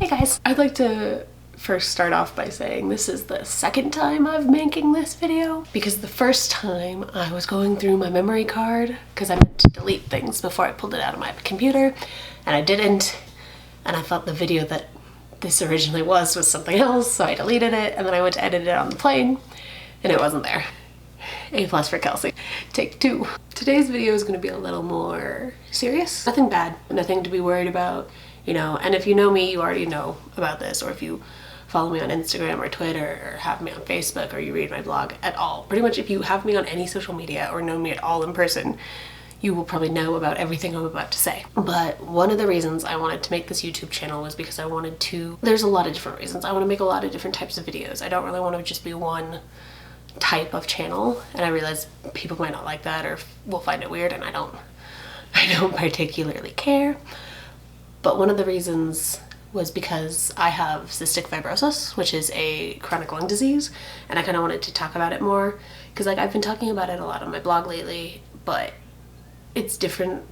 Hey guys, I'd like to first start off by saying this is the second time I've making this video, because the first time I was going through my memory card because I meant to delete things before I pulled it out of my computer and I didn't, and I thought the video that this originally was something else, so I deleted it, and then I went to edit it on the plane and it wasn't there. A+ for Kelsey. Take 2. Today's video is going to be a little more serious. Nothing bad, nothing to be worried about, you know, and if you know me, you already know about this, or if you follow me on Instagram or Twitter or have me on Facebook or you read my blog at all. Pretty much if you have me on any social media or know me at all in person, you will probably know about everything I'm about to say. But one of the reasons I wanted to make this YouTube channel was because I wanted to, there's a lot of different reasons. I want to make a lot of different types of videos. I don't really want to just be one type of channel, and I realize people might not like that or will find it weird, and I don't particularly care. But one of the reasons was because I have cystic fibrosis, which is a chronic lung disease, and I kind of wanted to talk about it more because, like, I've been talking about it a lot on my blog lately, but it's different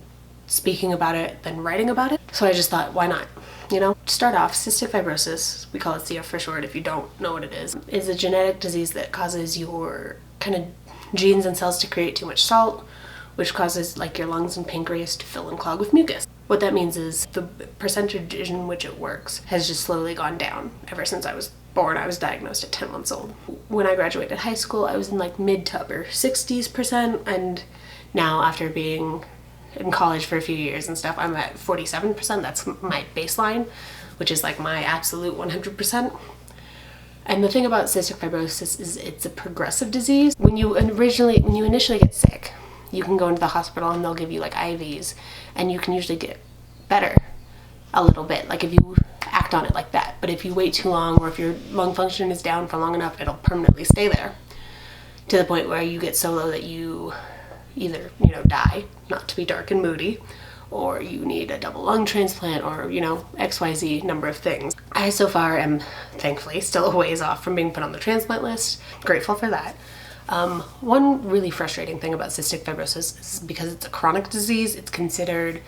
speaking about it than writing about it. So I just thought, why not? You know, to start off, cystic fibrosis, we call it CF for short if you don't know what it is a genetic disease that causes your kind of genes and cells to create too much salt, which causes like your lungs and pancreas to fill and clog with mucus. What that means is the percentage in which it works has just slowly gone down ever since I was born. I was diagnosed at 10 months old. When I graduated high school, I was in like mid to upper 60s%, and now after being in college for a few years and stuff, I'm at 47%. That's my baseline, which is like my absolute 100%. And the thing about cystic fibrosis is it's a progressive disease. When you initially get sick, you can go into the hospital and they'll give you like IVs, and you can usually get better a little bit, like if you act on it like that. But if you wait too long, or if your lung function is down for long enough, it'll permanently stay there to the point where you get so low that you either, you know, die, not to be dark and moody, or you need a double lung transplant, or, you know, XYZ number of things. I so far am thankfully still a ways off from being put on the transplant list. Grateful for that. One really frustrating thing about cystic fibrosis is because it's a chronic disease, it's considered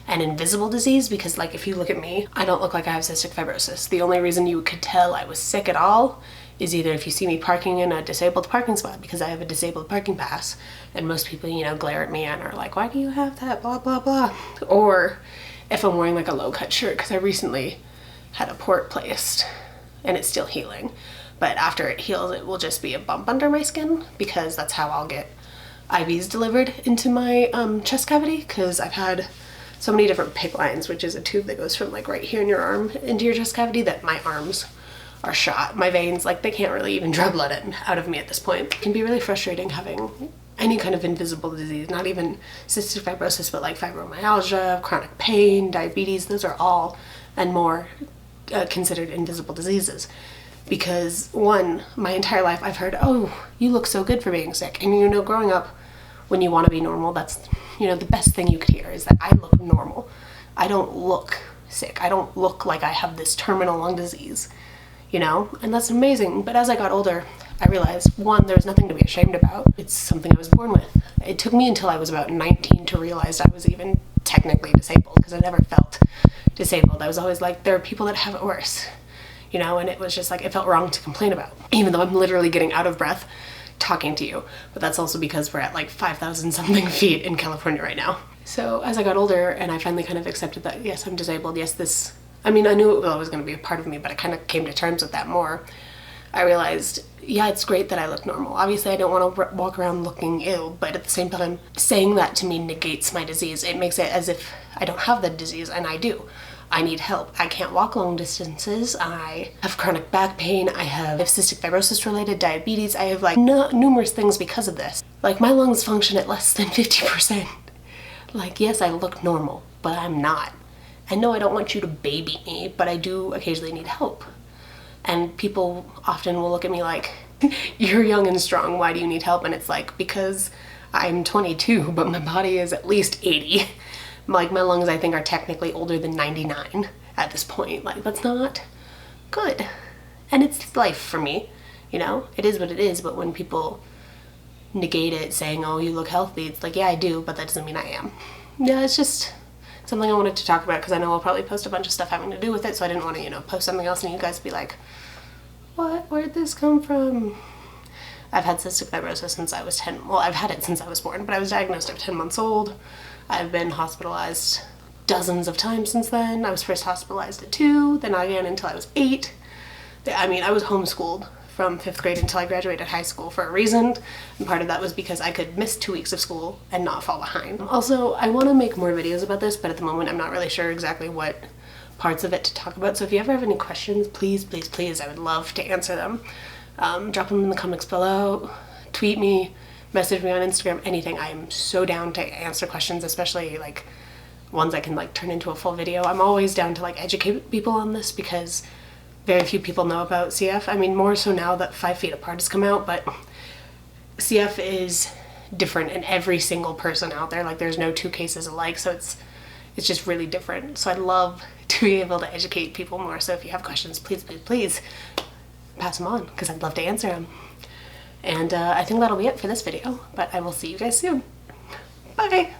an invisible disease, because like if you look at me, I don't look like I have cystic fibrosis. The only reason you could tell I was sick at all is either if you see me parking in a disabled parking spot, because I have a disabled parking pass, and most people, you know, glare at me and are like, why do you have that, blah blah blah, or if I'm wearing like a low-cut shirt, because I recently had a port placed and it's still healing, but after it heals it will just be a bump under my skin, because that's how I'll get IVs delivered into my chest cavity, because I've had so many different PICC lines, which is a tube that goes from like right here in your arm into your chest cavity, that my arms are shot. My veins, like, they can't really even draw blood out of me at this point. It can be really frustrating having any kind of invisible disease, not even cystic fibrosis, but like fibromyalgia, chronic pain, diabetes. Those are all and more considered invisible diseases. Because one, my entire life I've heard, oh, you look so good for being sick. And you know, growing up, when you want to be normal, that's, you know, the best thing you could hear is that I look normal. I don't look sick. I don't look like I have this terminal lung disease, you know, and that's amazing. But as I got older, I realized, one, there was nothing to be ashamed about. It's something I was born with. It took me until I was about 19 to realize I was even technically disabled, because I never felt disabled. I was always like, there are people that have it worse, you know, and it was just like, it felt wrong to complain about, even though I'm literally getting out of breath talking to you. But that's also because we're at like 5,000 something feet in California right now. So as I got older and I finally kind of accepted that, yes, I'm disabled, yes, I mean, I knew it was always going to be a part of me, but I kind of came to terms with that more. I realized, yeah, it's great that I look normal. Obviously, I don't want to walk around looking ill, but at the same time, saying that to me negates my disease. It makes it as if I don't have the disease, and I do. I need help. I can't walk long distances. I have chronic back pain. I have cystic fibrosis related diabetes. I have like numerous things because of this. Like, my lungs function at less than 50%. Like, yes, I look normal, but I'm not. And no, I don't want you to baby me, but I do occasionally need help. And people often will look at me like, you're young and strong, why do you need help? And it's like, because I'm 22, but my body is at least 80. Like, my lungs, I think, are technically older than 99 at this point. Like, that's not good. And it's life for me, you know? It is what it is, but when people negate it saying, oh, you look healthy, it's like, yeah, I do, but that doesn't mean I am. Yeah, it's just something I wanted to talk about because I know I'll probably post a bunch of stuff having to do with it, so I didn't want to, you know, post something else and you guys be like, what? Where'd this come from? I've had cystic fibrosis since I was 10, well, I've had it since I was born, but I was diagnosed at 10 months old. I've been hospitalized dozens of times since then. I was first hospitalized at 2, then again until I was 8. I mean, I was homeschooled from 5th grade until I graduated high school for a reason, and part of that was because I could miss 2 weeks of school and not fall behind. Also, I want to make more videos about this, but at the moment I'm not really sure exactly what parts of it to talk about, so if you ever have any questions, please, please, please, I would love to answer them. Drop them in the comments below, tweet me, message me on Instagram, anything. I am so down to answer questions, especially like ones I can like turn into a full video. I'm always down to like educate people on this because very few people know about CF. I mean, more so now that 5 Feet Apart has come out, but CF is different in every single person out there. Like there's no 2 cases alike, so it's just really different. So I'd love to be able to educate people more. So if you have questions, please, please, please pass them on because I'd love to answer them. And I think that'll be it for this video, but I will see you guys soon. Bye!